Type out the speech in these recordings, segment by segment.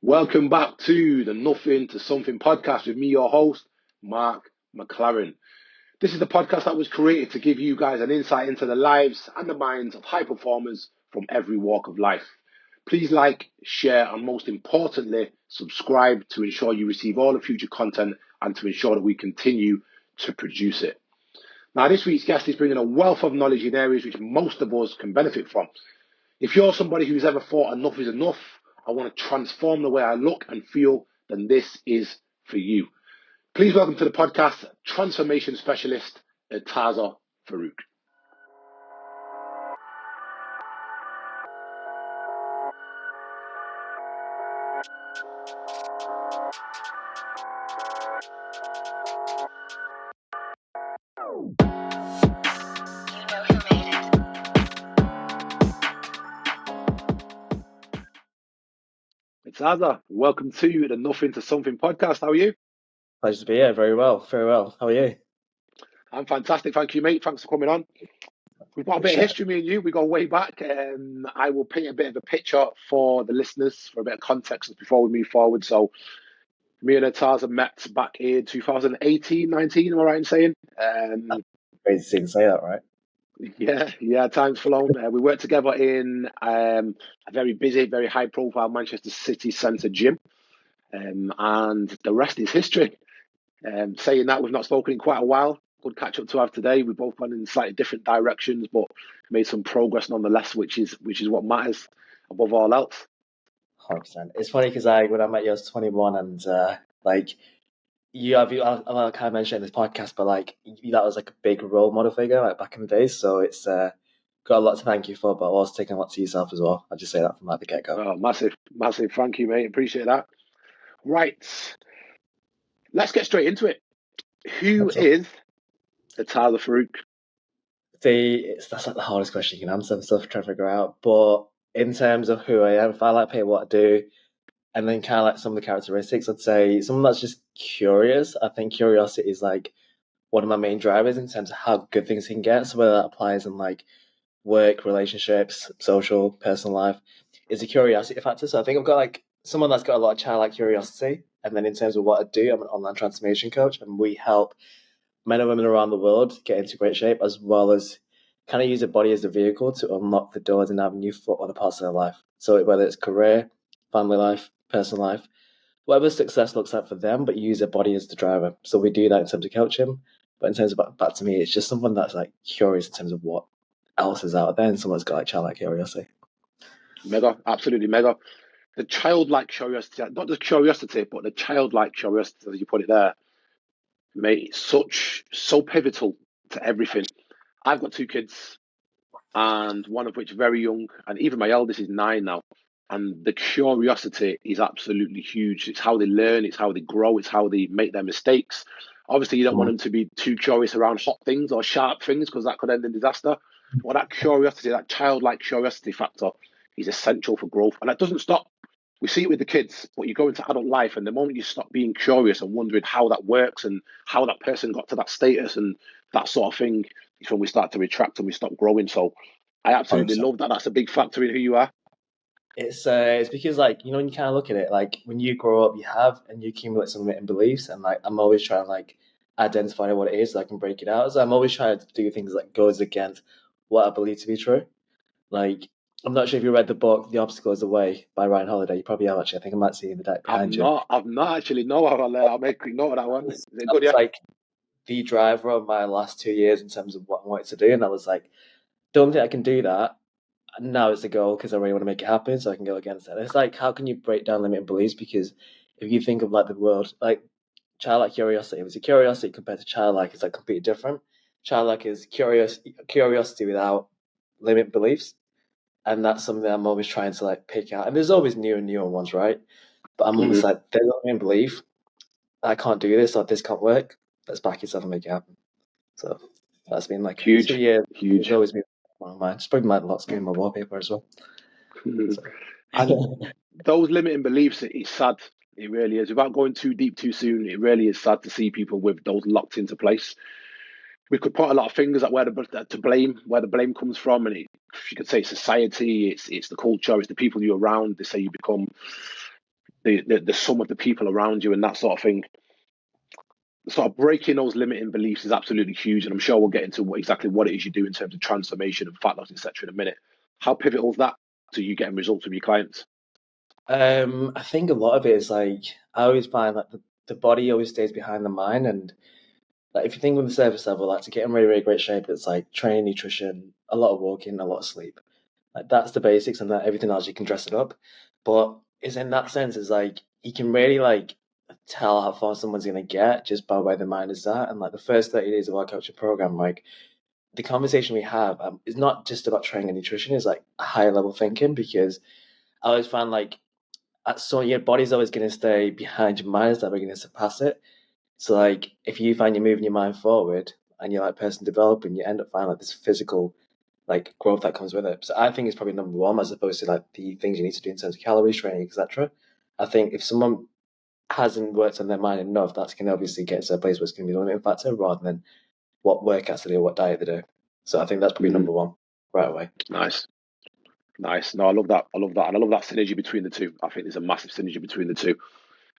Welcome back to the Nothing to Something podcast with me, your host, Mark McLaren. This is the podcast that was created to give you guys an insight into the lives and the minds of high performers from every walk of life. Please like, share, and most importantly, subscribe to ensure you receive all the future content and to ensure that we continue to produce it. Now, this week's guest is bringing a wealth of knowledge in areas which most of us can benefit from. If you're somebody who's ever thought enough is enough, I want to transform the way I look and feel, then this is for you. Please welcome to the podcast, transformation specialist, Irtaza Farooq. Irtaza, welcome to the Nothing to Something podcast. How are you? Pleasure to be here. Very well. Very well. How are you? I'm fantastic. Thank you, mate. Thanks for coming on. We've got a bit of history, me and you. We go way back. I will paint a bit of a picture for the listeners for a bit of context before we move forward. So, me and Irtaza met back in 2018, 19, am I right in saying? Crazy to say that, right? Yeah, time's flown. We worked together in a very busy, very high-profile Manchester city centre gym, and the rest is history. Saying that, we've not spoken in quite a while. Good catch up to have today. We've both gone in slightly different directions, but made some progress nonetheless, which is what matters above all else. 100%. It's funny because when I met you, I was 21, and I kind of mentioned in this podcast, but that was like a big role model figure like back in the days. So it's got a lot to thank you for, but also taking a lot to yourself as well. I'll just say that from like the get go. Oh, massive thank you, mate. Appreciate that. Right, let's get straight into it. Who is Irtaza Farooq? That's like the hardest question you can answer. I'm still trying to figure out. But in terms of who I am, if I like pay what I do, and then kind of like some of the characteristics, I'd say someone that's just curious. I think curiosity is like one of my main drivers in terms of how good things can get. So whether that applies in like work, relationships, social, personal life, is a curiosity factor. So I think I've got like someone that's got a lot of childlike curiosity. And then in terms of what I do, I'm an online transformation coach, and we help men and women around the world get into great shape, as well as kind of use their body as a vehicle to unlock the doors and have new foot on the parts of their life. So whether it's career, family life, personal life, whatever success looks like for them, but use their body as the driver. So we do that in terms of coaching, but in terms of back to me, it's just someone that's like curious in terms of what else is out there, and someone's got like childlike curiosity. Mega, absolutely mega. The childlike curiosity, not just curiosity, but the childlike curiosity, as you put it there, mate, so pivotal to everything. I've got two kids, and one of which very young, and even my eldest is 9 now. And the curiosity is absolutely huge. It's how they learn, it's how they grow, it's how they make their mistakes. Obviously, you don't want them to be too curious around hot things or sharp things, because that could end in disaster. But that curiosity, that childlike curiosity factor, is essential for growth. And that doesn't stop. We see it with the kids, but you go into adult life, and the moment you stop being curious and wondering how that works and how that person got to that status and that sort of thing, is when we start to retract and we stop growing. So I absolutely 100%. love that. That's a big factor in who you are. It's because like when you kind of look at it, like when you grow up, you have and you accumulate some limiting beliefs, and like I'm always trying to like identify what it is so I can break it out. So I'm always trying to do things that goes against what I believe to be true. Like I'm not sure if you read the book The Obstacle Is the Way by Ryan Holiday. You probably have actually. I think I might see in the deck behind you. I've not actually. No, I'll make a quick note of that one. Is it good? It's Yeah. like the driver of my last 2 years in terms of what I wanted to do, and I was like, don't think I can do that. Now it's a goal because I really want to make it happen, so I can go against it. And it's like, how can you break down limiting beliefs? Because if you think of like the world, like childlike curiosity, if it's a curiosity compared to childlike, it's like completely different. Childlike is curiosity without limit beliefs, and that's something that I'm always trying to like pick out. And there's always new and newer ones, right? But I'm almost like, there's a limiting belief. I can't do this or this can't work. Let's back yourself and make it happen. So that's been like Huge. It's always been one of mine. It's probably my lots in my wallpaper as well. So. And those limiting beliefs, it's sad. It really is. Without going too deep too soon, it really is sad to see people with those locked into place. We could put a lot of fingers at where the blame comes from, and you could say society, it's the culture, it's the people you're around. They say you become the sum of the people around you and that sort of thing. Sort of breaking those limiting beliefs is absolutely huge, and I'm sure we'll get into exactly what it is you do in terms of transformation and fat loss, etc. in a minute. How pivotal is that to you getting results with your clients? I think a lot of it is like I always find that the body always stays behind the mind, and like if you think on the surface level, like to get in really, really great shape, it's like training, nutrition, a lot of walking, a lot of sleep. Like that's the basics, and that everything else you can dress it up. But it's in that sense, it's like you can really like tell how far someone's gonna get just by where the mind is at. And like the first 30 days of our coaching program, like the conversation we have is not just about training and nutrition; it's like a higher level thinking because I always find like so your body's always gonna stay behind your mind; it's never gonna surpass it. So like if you find you're moving your mind forward and you're like person developing, you end up finding like this physical like growth that comes with it. So I think it's probably number one as opposed to like the things you need to do in terms of calories, training, etc. I think if someone hasn't worked on their mind enough, that's going to obviously get to a place where it's going to be the limiting factor rather than what workouts they do, what diet they do. So I think that's probably number one right away. Nice. Nice. No, I love that. I love that. And I love that synergy between the two. I think there's a massive synergy between the two.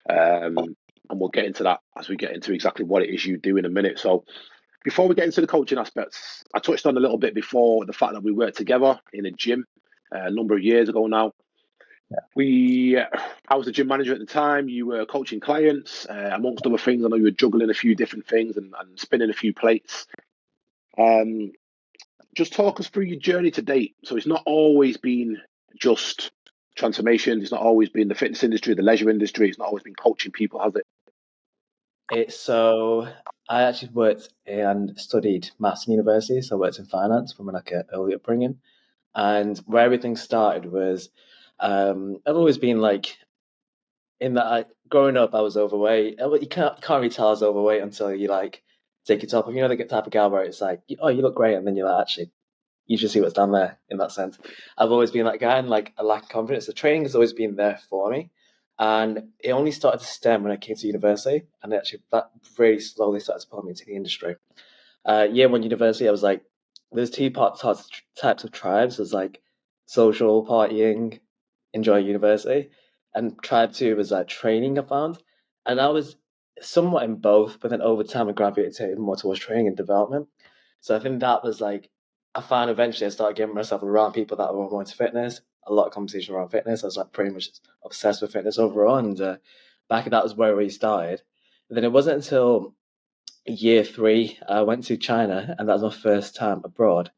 And we'll get into that as we get into exactly what it is you do in a minute. So before we get into the coaching aspects, I touched on a little bit before the fact that we worked together in a gym a number of years ago now. I was the gym manager at the time. You were coaching clients, amongst other things. I know you were juggling a few different things and spinning a few plates. Just talk us through your journey to date. So it's not always been just transformation. It's not always been the fitness industry, the leisure industry. It's not always been coaching people, has it? So I actually worked and studied maths in university. So I worked in finance from like an early upbringing. And where everything started was I've always been like in that growing up, I was overweight. You can't really tell I was overweight until you like take your top off. You know, the type of guy where it's like, oh, you look great, and then you're like, actually, you should see what's down there. In that sense, I've always been that guy, and like a lack of confidence. The training has always been there for me, and it only started to stem when I came to university, and actually that really slowly started to pull me into the industry. Year one university, I was like, there's types of tribes. There's like social partying, enjoy university, and tribe two was like training. I found, and I was somewhat in both, but then over time I gravitated more towards training and development. So I think that was like I found eventually I started getting myself around people that were more into fitness. A lot of conversation around fitness. I was like pretty much obsessed with fitness overall, and back that was where we started. And then it wasn't until year three, I went to China, and that was my first time abroad,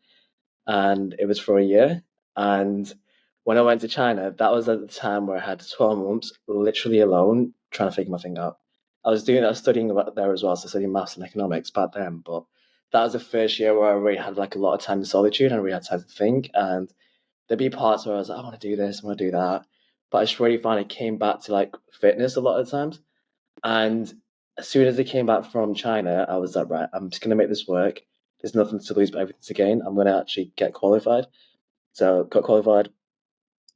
and it was for a year. And when I went to China, that was at the time where I had 12 months literally alone trying to figure my thing out. I was studying about there as well, so studying maths and economics back then. But that was the first year where I really had like a lot of time in solitude and I really had time to think. And there'd be parts where I was like, I want to do this, I want to do that. But I just really find it came back to like fitness a lot of times. And as soon as I came back from China, I was like, right, I'm just going to make this work. There's nothing to lose but everything to gain. I'm going to actually get qualified. So got qualified,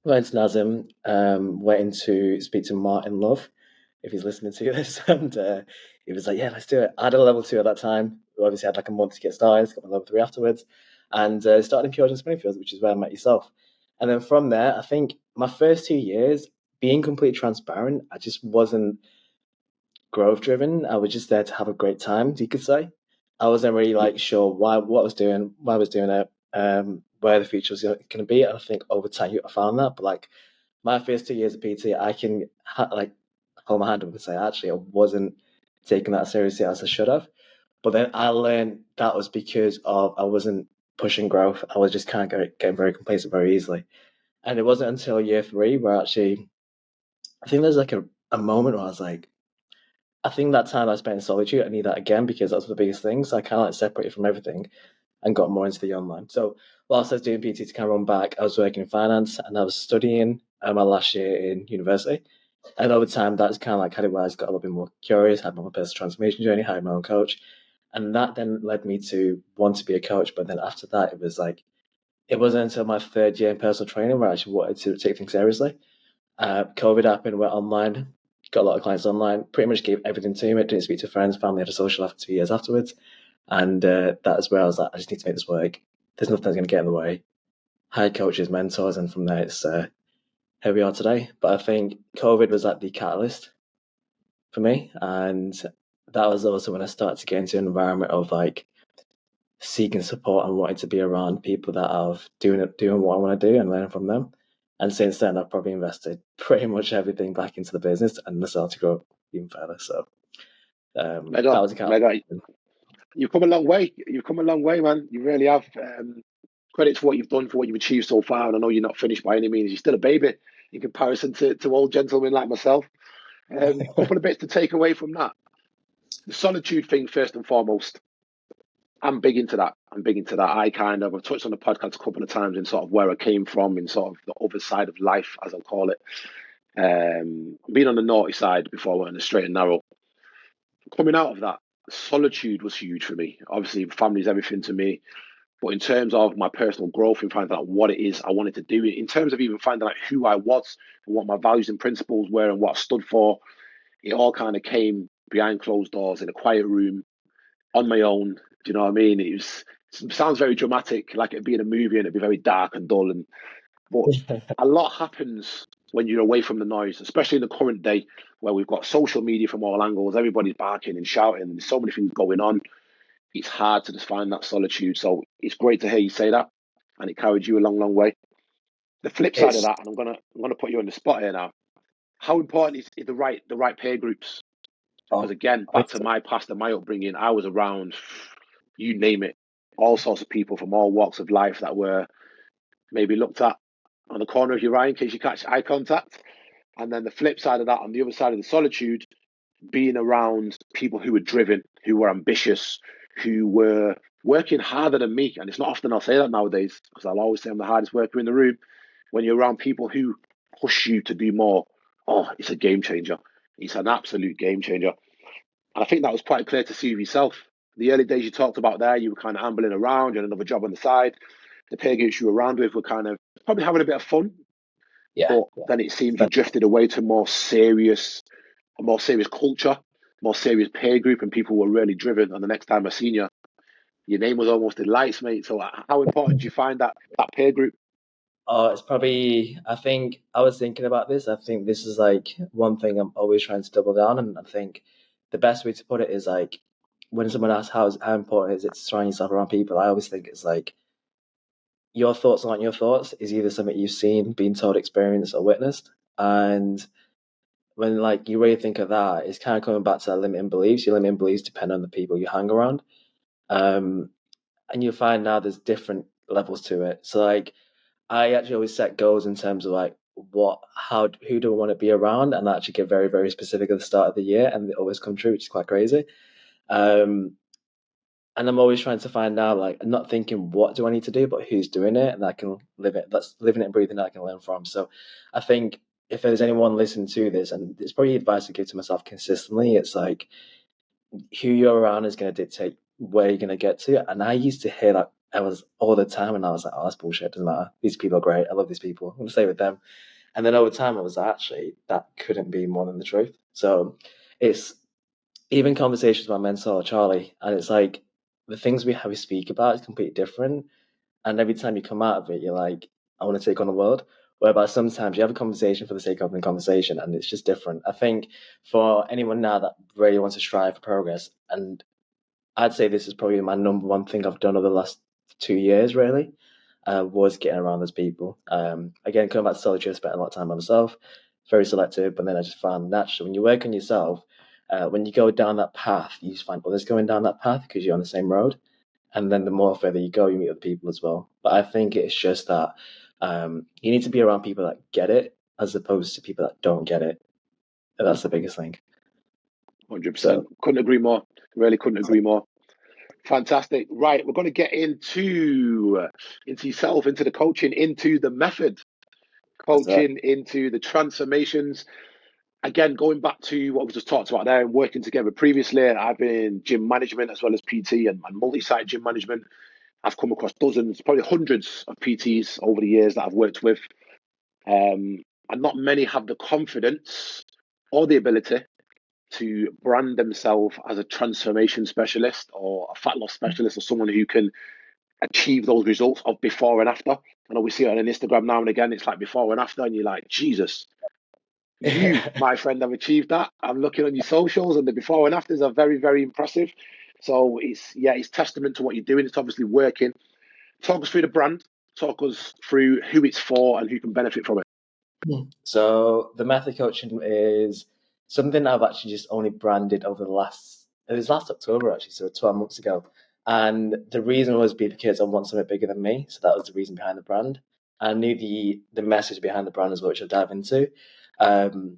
went to NASM, waiting to speak to Martin Love, if he's listening to this. And he was like, yeah, let's do it. I had a level two at that time. We obviously had like a month to get started, got my level three afterwards. And started in Pure Springfield, which is where I met yourself. And then from there, I think my first 2 years, being completely transparent, I just wasn't growth driven. I was just there to have a great time, you could say. I wasn't really like sure what I was doing, why I was doing it, where the future was going to be. And I think over time I found that. But like my first 2 years of PT, I can like hold my hand up and say actually I wasn't taking that seriously as I should have. But then I learned that was because of I wasn't pushing growth. I was just kind of getting very complacent very easily. And it wasn't until year three where actually I think there's like a moment where I was like, I think that time I spent in solitude, I need that again because that's the biggest thing. So I kind of like separated from everything and got more into the online. So whilst I was doing PT to kind of run back, I was working in finance and I was studying my last year in university. And over time, that's kind of like had it where I just got a little bit more curious, had my own personal transformation journey, hired my own coach. And that then led me to want to be a coach. But then after that, it was like, it wasn't until my third year in personal training where I actually wanted to take things seriously. COVID happened, went online, got a lot of clients online, pretty much gave everything to me. Didn't speak to friends, family, had a social after 2 years afterwards. And that is where I was like, I just need to make this work. There's nothing that's going to get in the way. Hired coaches, mentors, and from there here we are today. But I think COVID was like the catalyst for me, and that was also when I started to get into an environment of like seeking support and wanting to be around people that are doing what I want to do and learning from them. And since then, I've probably invested pretty much everything back into the business and started to grow even further. So that Mega, was a catalyst. mega. You've come a long way. You've come a long way, man. You really have. Credit for what you've done, for what you've achieved so far. And I know you're not finished by any means. You're still a baby in comparison to old gentlemen like myself. Couple of bits to take away from that. The solitude thing, first and foremost. I'm big into that. I'm big into that. I've touched on the podcast a couple of times in sort of where I came from, in sort of the other side of life, as I'll call it. Being on the naughty side before I went on the straight and narrow. Coming out of that, solitude was huge for me. Obviously, family's everything to me. But in terms of my personal growth and finding out what it is I wanted to do, in terms of even finding out who I was and what my values and principles were and what I stood for, it all kind of came behind closed doors in a quiet room on my own. Do you know what I mean? It sounds very dramatic, like it'd be in a movie and it'd be very dark and dull. But a lot happens when you're away from the noise, especially in the current day where we've got social media from all angles. Everybody's barking and shouting. And there's so many things going on. It's hard to just find that solitude. So it's great to hear you say that, and it carried you a long, long way. The flip side of It's that, and I'm gonna put you on the spot here now. How important is the right peer groups? Because oh, again, back to my past and my upbringing, I was around, you name it, all sorts of people from all walks of life that were maybe looked at on the corner of your eye in case you catch eye contact. And then the flip side of that, on the other side of the solitude, being around people who were driven, who were ambitious, who were working harder than me. And it's not often I'll say that nowadays, because I'll always say I'm the hardest worker in the room. When you're around people who push you to do more, oh, it's a game changer. It's an absolute game changer. And I think that was quite clear to see with yourself. The early days you talked about there, you were kind of ambling around, you had another job on the side. The peer groups you were around with were kind of probably having a bit of fun, yeah. but then it seemed you drifted away to a more serious culture, more serious peer group, and people were really driven. And the next time I seen you, your name was almost in lights, mate. So how important do you find that peer group? Oh, it's probably, I think I was thinking about this. I think this is like one thing I'm always trying to double down. And I think the best way to put it is like when someone asks how important is it to surround yourself around people, I always think it's like your thoughts aren't your thoughts is either something you've seen, been told, experienced, or witnessed. And when like you really think of that, it's kind of coming back to that limiting beliefs. Your limiting beliefs depend on the people you hang around. Um, and you'll find now there's different levels to it. So like I actually always set goals in terms of like who do I want to be around, and I actually get very, very specific at the start of the year, and they always come true, which is quite crazy. Um, and I'm always trying to find out, like, I'm not thinking what do I need to do, but who's doing it, and I can live it. That's living it and breathing it, I can learn from. So I think if there's anyone listening to this, and it's probably advice I give to myself consistently, it's like who you're around is going to dictate where you're going to get to. And I used to hear that I was all the time, and I was like, oh, that's bullshit. Doesn't matter. These people are great. I love these people. I'm going to stay with them. And then over time, I was like, actually, that couldn't be more than the truth. So it's even conversations with my mentor, Charlie, and it's like the things we speak about is completely different. And every time you come out of it, you're like, I want to take on the world. Whereby sometimes you have a conversation for the sake of having a conversation, and it's just different. I think for anyone now that really wants to strive for progress, and I'd say this is probably my number one thing I've done over the last 2 years, really, was getting around those people. Again, coming back to solitude, I spent a lot of time by myself, very selective, but then I just found naturally when you work on yourself, when you go down that path, you just find others going down that path because you're on the same road. And then the more further you go, you meet other people as well. But I think it's just that you need to be around people that get it as opposed to people that don't get it. And that's the biggest thing. 100%. So, Couldn't agree more. Really couldn't agree more. Fantastic. Right, we're going to get into yourself, into the coaching, into the method, that's it. coaching, into the transformations. Again, going back to what we just talked about there and working together previously, I've been in gym management as well as PT and multi-site gym management. I've come across dozens, probably hundreds of PTs over the years that I've worked with. And not many have the confidence or the ability to brand themselves as a transformation specialist or a fat loss specialist or someone who can achieve those results of before and after. I know we see it on Instagram now and again. It's like before and after, and you're like, Jesus, you, my friend, have achieved that. I'm looking on your socials, and the before and afters are very, very impressive. So it's testament to what you're doing. It's obviously working. Talk us through the brand. Talk us through who it's for and who can benefit from it. So the method coaching is something I've actually just only branded over it was last October actually, so 12 months ago. And the reason was because I want something bigger than me. So that was the reason behind the brand. I knew the message behind the brand as well, which I'll dive into. The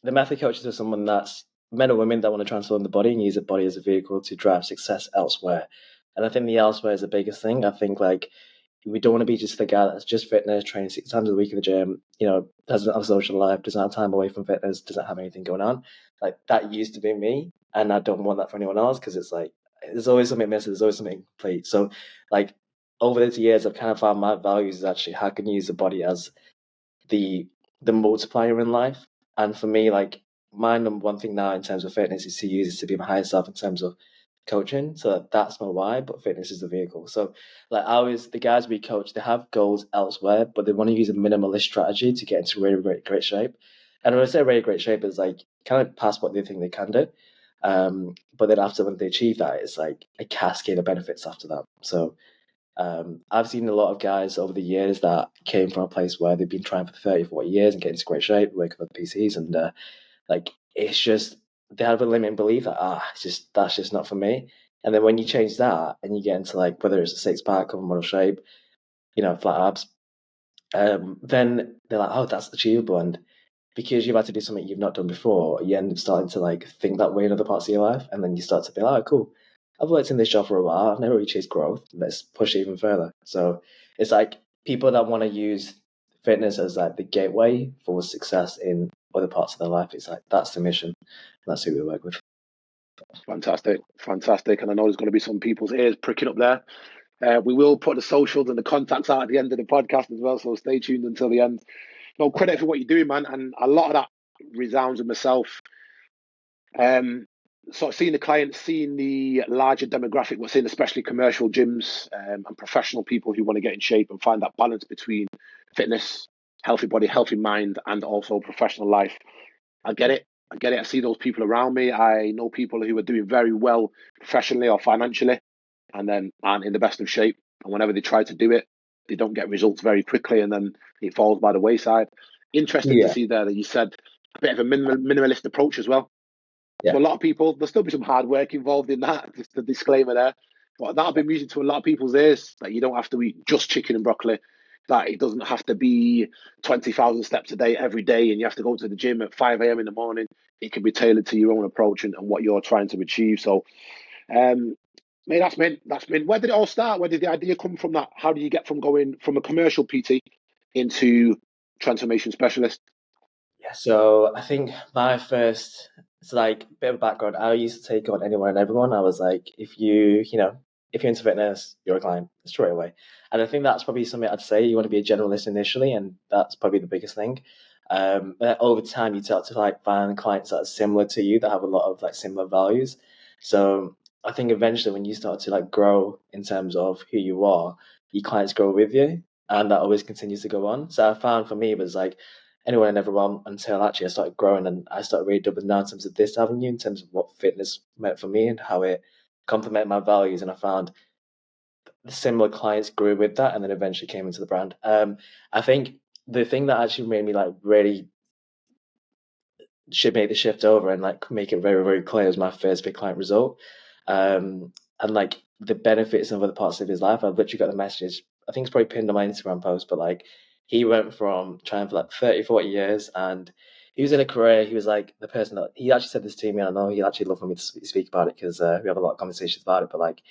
method coaches are someone that's men or women that want to transform the body and use the body as a vehicle to drive success elsewhere. And I think the elsewhere is the biggest thing. I think like we don't want to be just the guy that's just fitness, training 6 times a week in the gym, doesn't have a social life, doesn't have time away from fitness, doesn't have anything going on. Like that used to be me, and I don't want that for anyone else because it's like there's always something missing, there's always something incomplete. So like over these years, I've kind of found my values is actually how I can use the body as the multiplier in life. And for me, like my number one thing now in terms of fitness is to use it to be my higher self in terms of coaching. So that's my why, but fitness is the vehicle. So like the guys we coach, they have goals elsewhere, but they want to use a minimalist strategy to get into really great shape. And when I say really great shape, it's like kind of past what they think they can do. But then after when they achieve that, it's like a cascade of benefits after that. So I've seen a lot of guys over the years that came from a place where they've been trying for 30, 40 years and getting into great shape, working with PCs, and like it's just they have a limiting belief that that's just not for me. And then when you change that and you get into like whether it's a six pack, cover model shape, flat abs, then they're like, oh, that's achievable. And because you've had to do something you've not done before, you end up starting to like think that way in other parts of your life, and then you start to be like, oh, cool. I've worked in this job for a while. I've never really chased growth. Let's push it even further. So it's like people that want to use fitness as like the gateway for success in other parts of their life. It's like that's the mission. That's who we work with. Fantastic. And I know there's going to be some people's ears pricking up there. We will put the socials and the contacts out at the end of the podcast as well, so stay tuned until the end. No credit for what you're doing, man, and a lot of that resounds with myself. Sort of seeing the clients, seeing the larger demographic, we're seeing especially commercial gyms and professional people who want to get in shape and find that balance between fitness, healthy body, healthy mind, and also professional life. I get it. I see those people around me. I know people who are doing very well professionally or financially and then aren't in the best of shape. And whenever they try to do it, they don't get results very quickly and then it falls by the wayside. Interesting to see there that you said a bit of a minimalist approach as well. Yeah. To a lot of people, there'll still be some hard work involved in that, just a disclaimer there. But that'll be music to a lot of people's ears, that you don't have to eat just chicken and broccoli, that it doesn't have to be 20,000 steps a day every day and you have to go to the gym at 5 a.m. in the morning. It can be tailored to your own approach and what you're trying to achieve. So, mate, that's been. Where did it all start? Where did the idea come from that? How do you get from going from a commercial PT into transformation specialist? Yeah, so I think it's like a bit of a background. I used to take on anyone and everyone. I was like, if you're into fitness, you're a client straight away. And I think that's probably something I'd say. You want to be a generalist initially, and that's probably the biggest thing. But over time, you start to like find clients that are similar to you that have a lot of like similar values. So I think eventually, when you start to like grow in terms of who you are, your clients grow with you, and that always continues to go on. So I found for me it was like anyone and everyone until actually I started growing and I started really doubling down in terms of this avenue, in terms of what fitness meant for me and how it complemented my values. And I found the similar clients grew with that and then eventually came into the brand. I think the thing that actually made me like really should make the shift over and like make it very, very clear was my first big client result. And like the benefits of other parts of his life. I've literally got the message. I think it's probably pinned on my Instagram post, but like he went from trying for like 30, 40 years and he was in a career. He was like the person that he actually said this to me. And I know he actually loved for me to speak about it because we have a lot of conversations about it. But like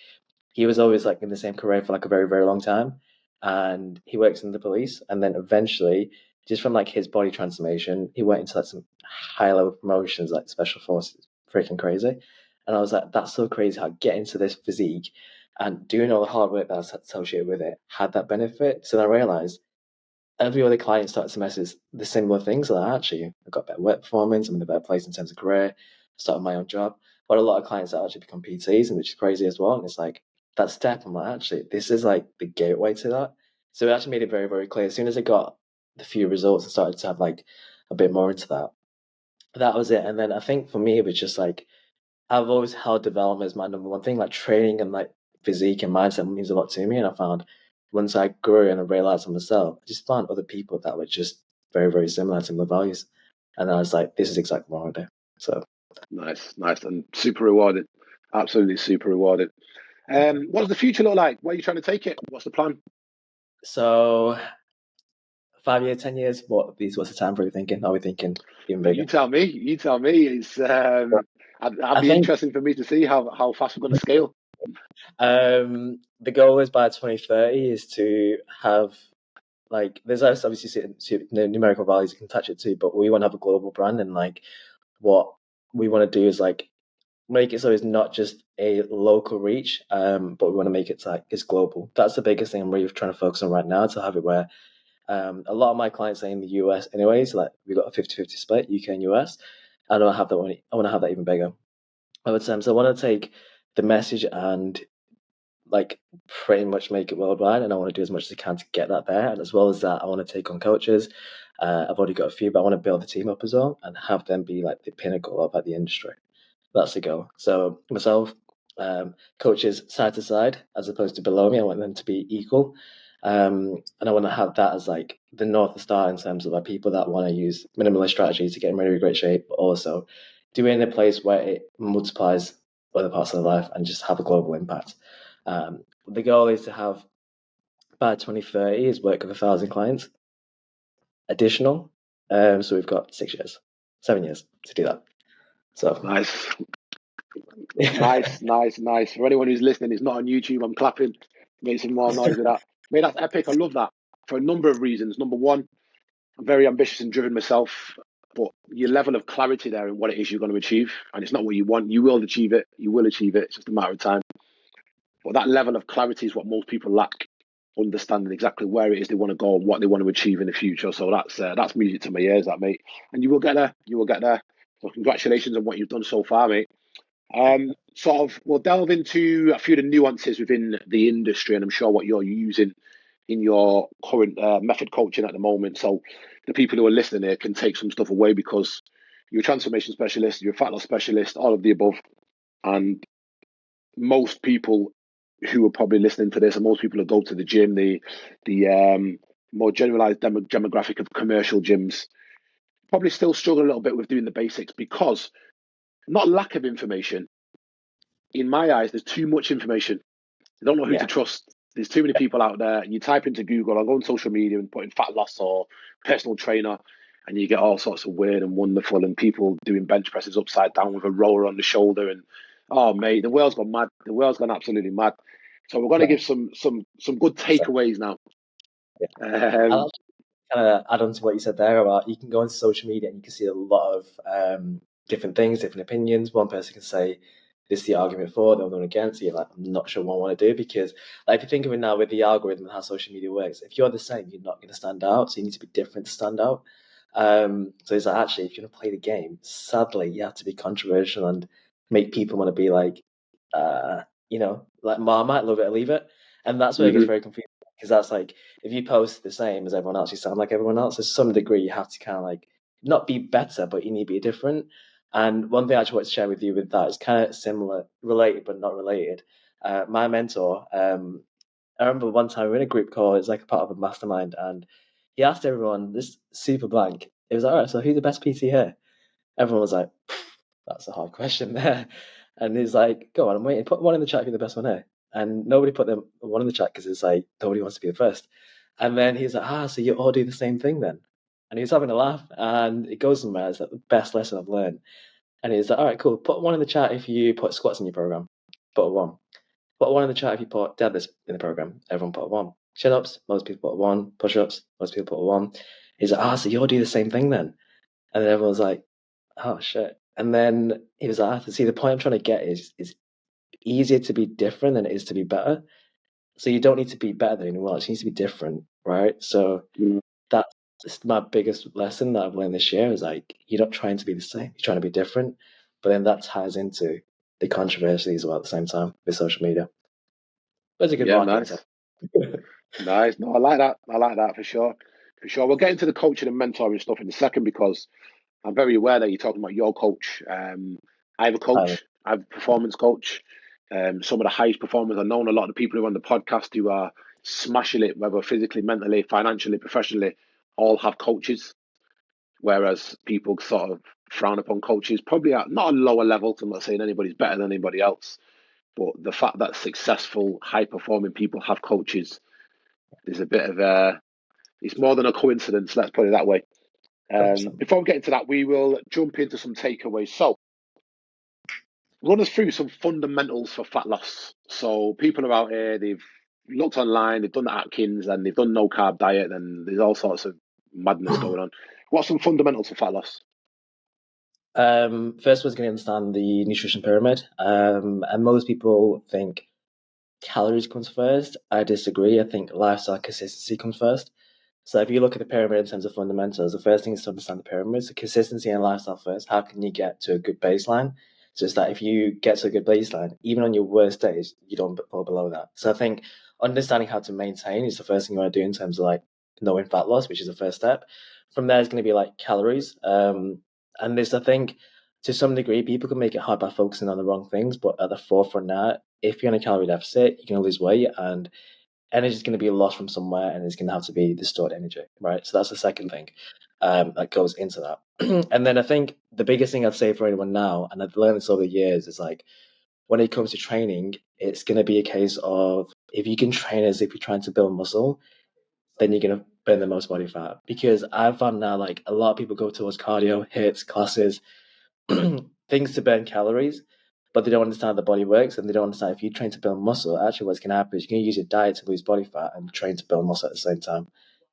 he was always like in the same career for like a very, very long time. And he works in the police. And then eventually, just from like his body transformation, he went into like some high level promotions, like special forces, freaking crazy. And I was like, that's so crazy how getting to this physique and doing all the hard work that's associated with it had that benefit. So then I realized every other client started to message the similar things. Like, actually, I've got better work performance, I'm in a better place in terms of career, started my own job. But a lot of clients that actually become PTs, and which is crazy as well. And it's like, that step, I'm like, actually, this is like the gateway to that. So it actually made it very, very clear. As soon as I got the few results and started to have like a bit more into that, that was it. And then I think for me, it was just like, I've always held development as my number one thing, like training and like physique and mindset means a lot to me. And I found once I grew and I realized on myself, I just found other people that were just very, very similar to my values. And I was like, this is exactly what I want to do. So, Nice, nice, and super rewarding. Absolutely super rewarding. What does the future look like? Where are you trying to take it? What's the plan? so 5 years, 10 years, what's the time frame thinking? Are we thinking even You bigger? tell me. You tell me. It's I'd I be think interesting for me to see how fast we're going to scale. the goal is by 2030 is to have like there's obviously numerical values you can touch it to, but we want to have a global brand, and like what we want to do is like make it so it's not just a local reach, but we want to make it like it's global. That's the biggest thing I'm really trying to focus on right now, to have it where a lot of my clients are in the US anyways, like we've got a 50-50 split, UK and US. I don't have that one. I want to have that even bigger. I would say so. I want to take the message and like pretty much make it worldwide, and I want to do as much as I can to get that there. And as well as that, I want to take on coaches. I've already got a few, but I want to build the team up as well and have them be like the pinnacle of like the industry. That's the goal. So myself, coaches side to side as opposed to below me. I want them to be equal. And I want to have that as like the North Star in terms of like people that want to use minimalist strategies to get in really great shape, but also do it in a place where it multiplies other parts of their life and just have a global impact. The goal is to have by 2030 is work with 1,000 clients additional. So we've got 6 years, 7 years to do that. So Nice, yeah, nice, nice, nice. For anyone who's listening, it's not on YouTube. I'm clapping. Make some more noise with that. Mate, that's epic. I love that for a number of reasons. Number one, I'm very ambitious and driven myself, but your level of clarity there in what it is you're going to achieve, and it's not what you want. You will achieve it. You will achieve it. It's just a matter of time. But that level of clarity is what most people lack, understanding exactly where it is they want to go and what they want to achieve in the future. So that's music to my ears, that mate. And you will get there. You will get there. So congratulations on what you've done so far, mate. Sort of, we'll delve into a few of the nuances within the industry, and I'm sure what you're using in your current method coaching at the moment. So the people who are listening here can take some stuff away, because you're a transformation specialist, you're a fat loss specialist, all of the above, and most people who are probably listening to this, and most people who go to the gym, the more generalized demographic of commercial gyms, probably still struggle a little bit with doing the basics, because not lack of information. In my eyes, there's too much information. You don't know who to yeah, trust. There's too many people out there. You type into Google or go on social media and put in fat loss or personal trainer, and you get all sorts of weird and wonderful, and people doing bench presses upside down with a roller on the shoulder. And oh, mate, the world's gone mad. The world's gone absolutely mad. So we're going to give some good so, takeaways now. yeah. Um, I'll kind of add on to what you said there about you can go on social media and you can see a lot of different things, different opinions. One person can say this is the argument for, the other one against. You're like, I'm not sure what I want to do, because like if you think of it now with the algorithm and how social media works, if you're the same, you're not going to stand out. So you need to be different to stand out. So it's like, actually, if you're going to play the game, sadly, you have to be controversial and make people want to be like, like Marmite, love it or leave it. And that's where it gets mhm. very confusing, because that's like, if you post the same as everyone else, you sound like everyone else. To some degree, you have to kind of like not be better, but you need to be different. And one thing I just want to share with you with that is kind of similar, related but not related. My mentor, I remember one time we were in a group call. It's like a part of a mastermind, and he asked everyone this super blank. It was like, all right, so who's the best PT here? Everyone was like, that's a hard question there. And he's like, go on, I'm waiting. Put one in the chat if you're the best one here. And nobody put them one in the chat because it's like nobody wants to be the first. And then he's like, so you all do the same thing then? And he was having a laugh, and it goes somewhere. It's like the best lesson I've learned. And he's like, all right, cool. Put one in the chat if you put squats in your program. Put a one. Put one in the chat if you put deadlifts in the program. Everyone put a one. Chin ups, most people put a one. Push ups, most people put a one. He's like, so you all do the same thing then? And then everyone's like, oh shit. And then he was like, see, the point I'm trying to get is easier to be different than it is to be better. So you don't need to be better than anyone else. You need to be different, right? So that's my biggest lesson that I've learned this year is like, you're not trying to be the same. You're trying to be different. But then that ties into the controversy as well at the same time with social media. That's a good Yeah, marketing nice. tip. Nice. No, I like that. I like that for sure. For sure. We'll get into the coaching and mentoring stuff in a second because I'm very aware that you're talking about your coach. I have a Highly. coach. I have a performance coach. Some of the highest performers I've known, a lot of the people who are on the podcast who are smashing it, whether physically, mentally, financially, professionally, all have coaches. Whereas people sort of frown upon coaches, probably at not a lower level. I'm not saying anybody's better than anybody else, but the fact that successful, high performing people have coaches is a bit of a, it's more than a coincidence, let's put it that way. 100%. Before we get into that, we will jump into some takeaways. So, run us through some fundamentals for fat loss. So, people are out here, they've looked online, they've done the Atkins, and they've done no carb diet, and there's all sorts of madness going on. What's some fundamentals for fat loss? First was going to understand the nutrition pyramid. And most people think calories comes first. I disagree. I think lifestyle consistency comes first. So if you look at the pyramid in terms of fundamentals, the first thing is to understand the pyramid. So consistency and lifestyle first. How can you get to a good baseline? So it's that if you get to a good baseline, even on your worst days, you don't fall below that. So I think understanding how to maintain is the first thing you want to do in terms of like knowing fat loss, which is the first step. From there, it's going to be like calories. And this, I think, to some degree, people can make it hard by focusing on the wrong things. But at the forefront now, if you're in a calorie deficit, you're going to lose weight and energy is going to be lost from somewhere and it's going to have to be the stored energy, right? So that's the second thing that goes into that. And then I think the biggest thing I'd say for anyone now, and I've learned this over the years, is like when it comes to training, it's going to be a case of if you can train as if you're trying to build muscle, then you're going to burn the most body fat. Because I've found now, like a lot of people go towards cardio, hits, classes, things to burn calories, but they don't understand how the body works and they don't understand if you train to build muscle, actually what's going to happen is you're going to use your diet to lose body fat and train to build muscle at the same time.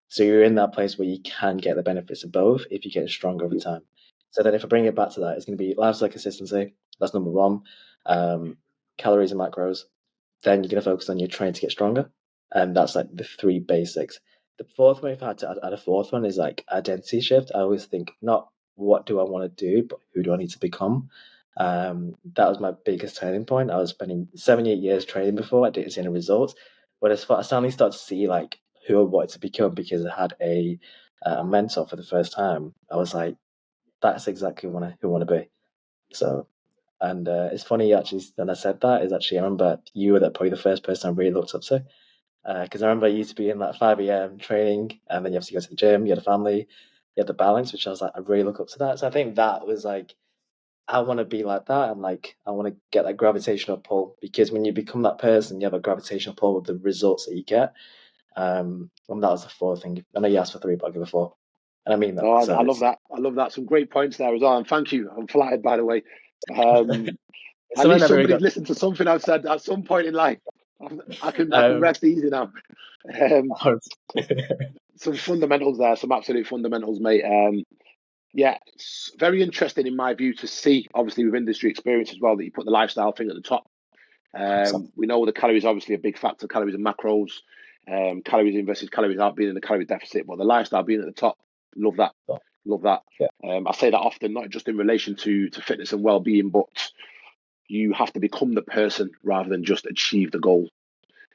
So you're in that place where you can get the benefits of both if you get stronger over time. So then if I bring it back to that, it's going to be lifestyle consistency. That's number one. Calories and macros. Then you're going to focus on your training to get stronger. And that's like the three basics. The fourth one, if I had to add a fourth one, is like identity shift. I always think not what do I want to do, but who do I need to become? That was my biggest turning point. I was spending 7, 8 years training before. I didn't see any results. But as far I suddenly started to see like who I wanted to become because I had a mentor for the first time, I was like, that's exactly who I want to be. So, and it's funny actually when I said that is actually I remember you were probably the first person I really looked up to. Because I remember I used to be in like 5 a.m. training, and then you have to go to the gym, you had a family, you had the balance, which I was like, I really look up to that. So I think that was like, I want to be like that, and like, I want to get that gravitational pull because when you become that person, you have a gravitational pull with the results that you get. And that was the fourth thing. I know you asked for three, but I'll give a four. And I mean that. Oh, So I love it's, that. I love that. Some great points there as well. And thank you. I'm flattered, by the way. Um, it's at something least I've really somebody's got. listened to something I've said at some point in life. I can Um, rest easy now. Some fundamentals there, some absolute fundamentals, mate. Yeah, it's very interesting in my view to see, obviously with industry experience as well, that you put the lifestyle thing at the top. We know the calories are obviously a big factor, calories and macros, calories in versus calories out being in the calorie deficit, but the lifestyle being at the top, love that, love that. yeah, I say that often, not just in relation to fitness and well-being, but you have to become the person rather than just achieve the goal.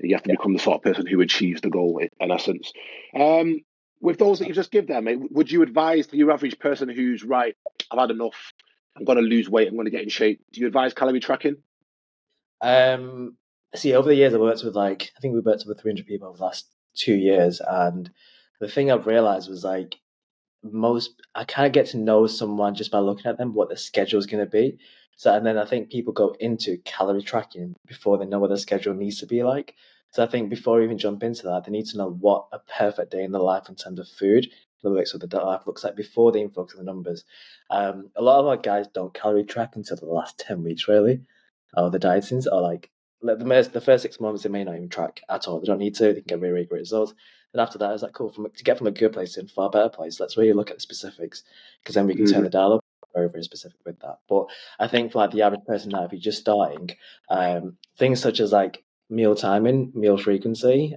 You have to yeah. become the sort of person who achieves the goal in essence. Um, with those that you just give there, mate, would you advise to your average person who's right, I've had enough, I'm going to lose weight, I'm going to get in shape? Do you advise calorie tracking? Um, See, over the years, I worked with like I think we worked with 300 people over the last 2 years, and the thing I've realized was like most I kind of get to know someone just by looking at them, what their schedule is going to be. So, and then I think people go into calorie tracking before they know what their schedule needs to be like. So, I think before we even jump into that, they need to know what a perfect day in their life in terms of food looks, what the life looks like before they even focus on the numbers. A lot of our guys don't calorie track until the last 10 weeks, really. The dietings are like the first 6 months, they may not even track at all. They don't need to. They can get really, really great results. Then after that, it's like cool to get from a good place to a far better place. Let's really look at the specifics because then we can turn Mm-hmm. the dial up very, very specific with that. But I think for like the average person now, if you're just starting, things such as like meal timing, meal frequency,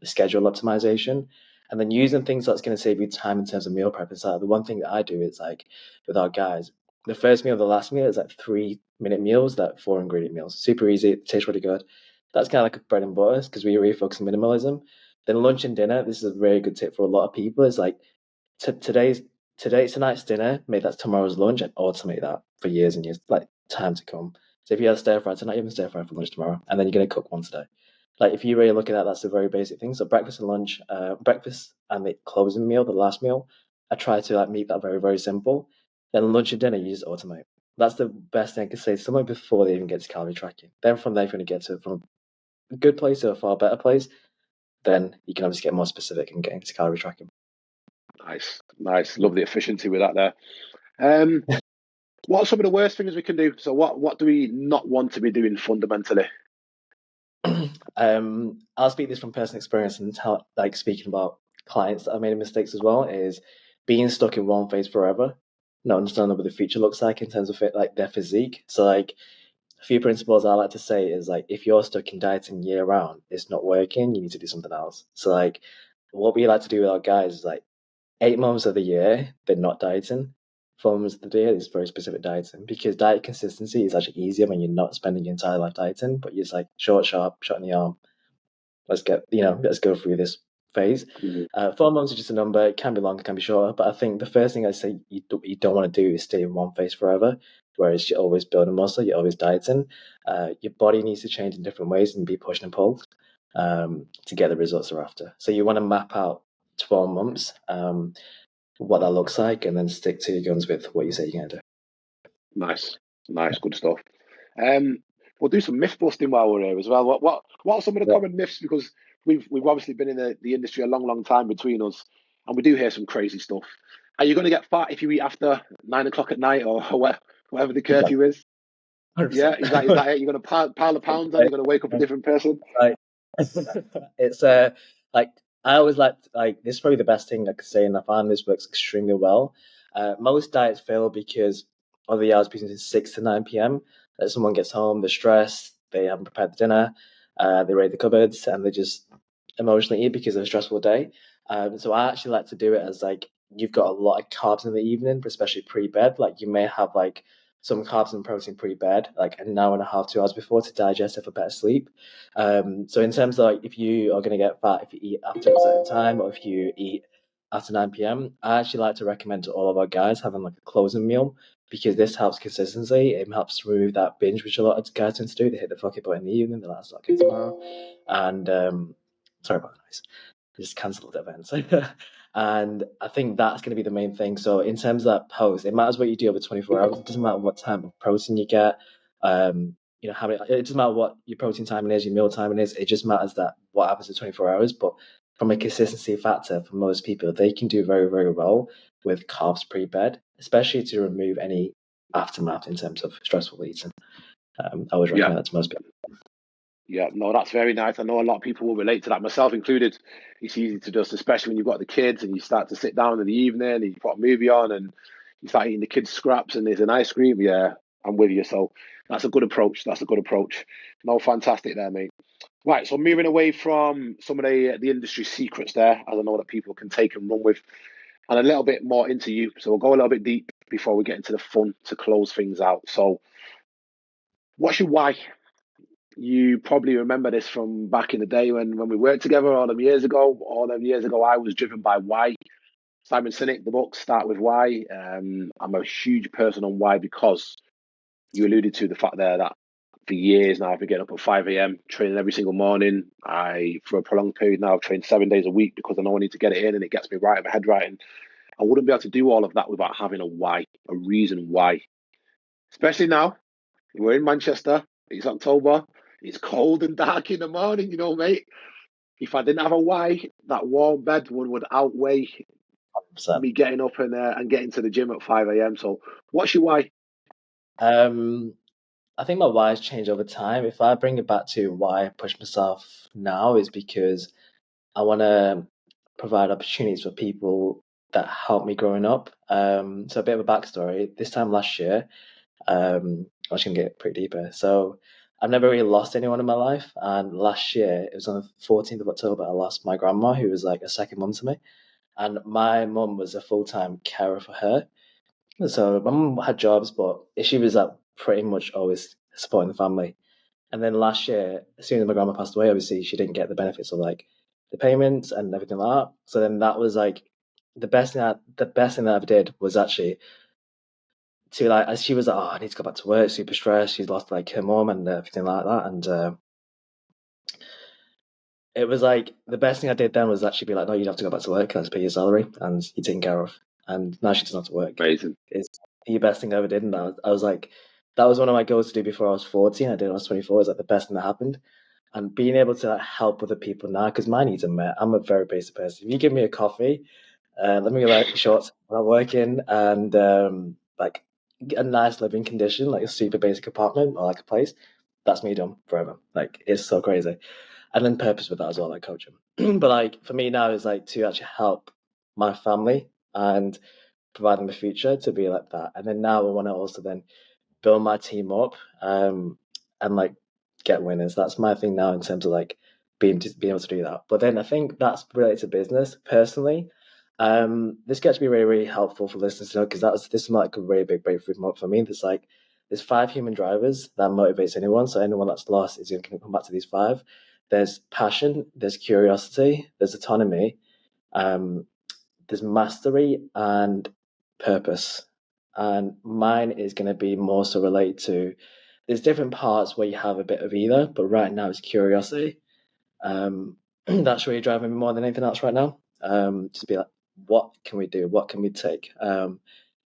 schedule optimization, and then using things that's going to save you time in terms of meal prep. Is like the one thing that I do is like with our guys, the first meal, the last meal is like 3-minute meals, like 4 ingredient meals. Super easy, it tastes really good. That's kind of like a bread and butter because we really focus on minimalism. Then lunch and dinner, this is a very good tip for a lot of people. It's like tonight's dinner, make that tomorrow's lunch and automate that for years and years, like time to come. So if you have stir fry tonight, you have stir fry for lunch tomorrow, and then you're gonna cook once a day. Like if you really look at that, that's a very basic thing. So breakfast and lunch, breakfast and the closing meal, the last meal, I try to like make that very, very simple. Then lunch and dinner, you just automate. That's the best thing I could say to someone before they even get to calorie tracking. Then from there, if you're going to get to from a good place to a far better place, then you can obviously get more specific and get into calorie tracking. Nice. Love the efficiency with that there. What are some of the worst things we can do? So what do we not want to be doing fundamentally? I'll speak this from personal experience and like speaking about clients that have made mistakes as well, is being stuck in one phase forever, not understanding what the future looks like in terms of like their physique. So like a few principles I like to say is like if you're stuck in dieting year round, it's not working, you need to do something else. So like what we like to do with our guys is like 8 months of the year they're not dieting. 4 months of the year is very specific dieting because diet consistency is actually easier when you're not spending your entire life dieting, but you're just like short, sharp, shot in the arm. Let's go through this phase. Mm-hmm. 4 months is just a number. It can be longer, can be shorter. But I think the first thing I say you don't want to do is stay in one phase forever, whereas you're always building muscle, you're always dieting. Your body needs to change in different ways and be pushed and pulled to get the results they're after. So you want to map out 12 months, what that looks like, and then stick to your guns with what you say you're going to do. Nice, good stuff. We'll do some myth busting while we're here as well. What are some of the common myths? Because we've obviously been in the industry a long time between us, and we do hear some crazy stuff. Are you going to get fat if you eat after 9 o'clock at night or whatever the curfew is? 100%. Yeah, is that it? You're going to pile the pounds on. You're going to wake up a different person. Like, it's like I always like this is probably the best thing I could say, and I find this works extremely well. Most diets fail because of the hours between 6 to 9 p.m. That someone gets home, they're stressed, they haven't prepared the dinner, they raid the cupboards, and they just emotionally eat because of a stressful day. So I actually like to do it as like you've got a lot of carbs in the evening, especially pre-bed. Like you may have like some carbs and protein pre-bed, like an hour and a half, 2 hours before to digest it for better sleep. So in terms of like if you are going to get fat if you eat after a certain time or if you eat after 9 p.m., I actually like to recommend to all of our guys having like a closing meal because this helps consistency. It helps to remove that binge, which a lot of guys tend to do. They hit the fuck it button in the evening, they're like, okay, tomorrow. And sorry about the noise. Just cancelled the events. And I think that's going to be the main thing. So in terms of that post, it matters what you do over 24 hours. It doesn't matter what time of protein you get. How many, it doesn't matter what your protein timing is, your meal timing is. It just matters that what happens in 24 hours. But from a consistency factor, for most people, they can do very, very well with carbs pre-bed, especially to remove any aftermath in terms of stressful eating. I would recommend that to most people. Yeah, no, that's very nice. I know a lot of people will relate to that, myself included. It's easy to just, especially when you've got the kids and you start to sit down in the evening and you put a movie on and you start eating the kids' scraps and there's an ice cream. Yeah, I'm with you. So that's a good approach. No, fantastic there, mate. Right, so moving away from some of the industry secrets there, as I know that people can take and run with, and a little bit more into you. So we'll go a little bit deep before we get into the fun to close things out. So what's your why? You probably remember this from back in the day when we worked together all them years ago. All them years ago, I was driven by why. Simon Sinek, the book, Start With Why. I'm a huge person on why because you alluded to the fact there that for years now I've been getting up at 5 a.m. training every single morning. For a prolonged period now, I've trained 7 days a week because I know I need to get it in and it gets me right, my head right. And I wouldn't be able to do all of that without having a why, a reason why. Especially now, we're in Manchester, it's October, it's cold and dark in the morning, mate. If I didn't have a why, that warm bed would outweigh 100%. me getting up and getting to the gym at 5 a.m. So what's your why? I think my why's changed over time. If I bring it back to why I push myself now, is because I want to provide opportunities for people that helped me growing up. So a bit of a backstory. This time last year, I'm just gonna get pretty deep here. So I've never really lost anyone in my life, and last year it was on the 14th of October. I lost my grandma, who was like a second mum to me, and my mum was a full-time carer for her. So my mum had jobs, but she was like pretty much always supporting the family. And then last year, as soon as my grandma passed away, obviously she didn't get the benefits of like the payments and everything like that. So then that was like the best thing that I ever did was actually to like, as she was like, oh, I need to go back to work, super stressed. She's lost like her mom and everything like that. And it was like the best thing I did then was actually be like, no, you have to go back to work. Let's pay your salary and you're taken care of. And now she doesn't have to work. Amazing. It's the best thing I ever did. And I was like, that was one of my goals to do before I was 14. I did it when I was 24. It was like the best thing that happened. And being able to like, help other people now, because my needs are met. I'm a very basic person. If you give me a coffee, let me like shorts while I'm working, and like a nice living condition, like a super basic apartment or like a place, that's me done forever. Like it's so crazy. And then purpose with that as well, like coaching. But like for me now is like to actually help my family and provide them a future to be like that. And then now I want to also then build my team up and like get winners. That's my thing now in terms of like being able to do that. But then I think that's related to business personally. This gets to be really, really helpful for listeners to know because this is like a really big breakthrough moment for me. There's 5 human drivers that motivates anyone. So anyone that's lost is going to come back to these 5. There's passion, there's curiosity, there's autonomy, there's mastery and purpose. And mine is going to be more so related to there's different parts where you have a bit of either, but right now it's curiosity. That's really driving me more than anything else right now. Just be like, what can we do? What can we take?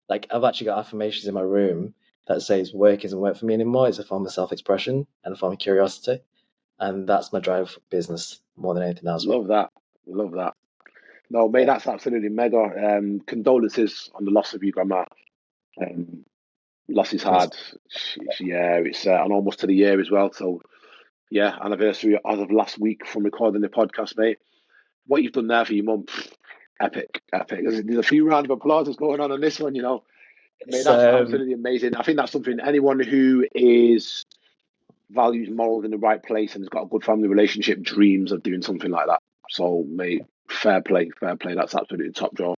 Like I've actually got affirmations in my room that says work isn't work for me anymore. It's a form of self-expression and a form of curiosity. And that's my drive for business more than anything else. Love that. Love that. No, mate, Yeah. that's absolutely mega. Condolences on the loss of your grandma. Um, Loss is Yes. hard. Yeah, it's and almost to the year as well. So yeah, anniversary as of last week from recording the podcast, mate. What you've done there for your mum, epic, epic. There's a few round of applause that's going on this one, you know. Mate, It's that's absolutely amazing. I think that's something anyone who is values morals in the right place and has got a good family relationship dreams of doing something like that. So, mate, fair play, fair play. That's absolutely top draw.